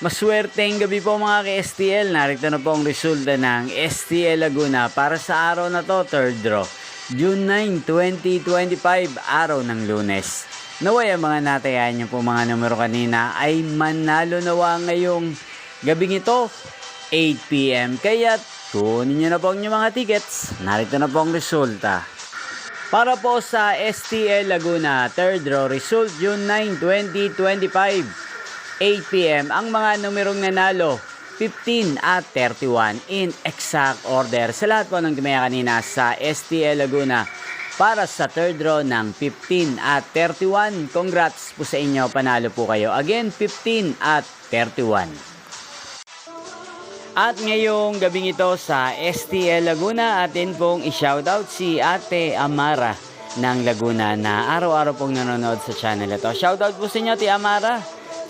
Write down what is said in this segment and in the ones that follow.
Maswerteng gabi po mga ka-STL. Narito na po ang resulta ng STL Laguna para sa araw na to, third draw. June 9, 2025, araw ng Lunes. Naway ang mga natayan niyo po mga numero kanina ay manalo nawa ngayong gabing ito, 8 PM. Kaya kunin niyo na po ang inyong mga tickets. Narito na po ang resulta. Para po sa STL Laguna, third draw, result June 9, 2025. 8 PM ang mga numerong nanalo 15 at 31 in exact order sa lahat po ng tumaya kanina sa STL Laguna para sa third draw ng 15 at 31. Congrats po sa inyo, panalo po kayo. Again, 15 at 31. At ngayong gabing ito sa STL Laguna, atin pong i-shoutout si Ate Amara ng Laguna na araw-araw pong nanonood sa channel ito. Shoutout po sa inyo, Ate Amara.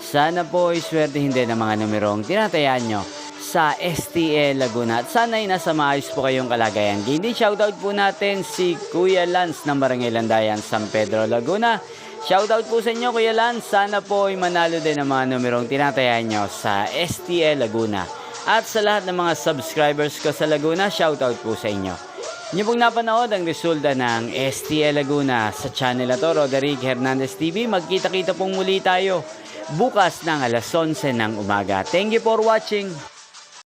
Sana po iswertehin din ang mga numerong tinatayaan nyo sa STL Laguna. At sana ay nasa maayos po kayong kalagayan. Hindi shoutout po natin si Kuya Lance ng Barangay Landayan, San Pedro, Laguna. Shoutout po sa inyo, Kuya Lance. Sana po ay manalo din ang mga numerong tinatayaan nyo sa STL Laguna. At sa lahat ng mga subscribers ko sa Laguna, shoutout po sa inyo. Inyo pong napanood ang resulta ng STL Laguna sa channel na to, Roderick Hernandez TV. Magkita-kita pong muli tayo bukas ng alas 11 ng umaga. Thank you for watching.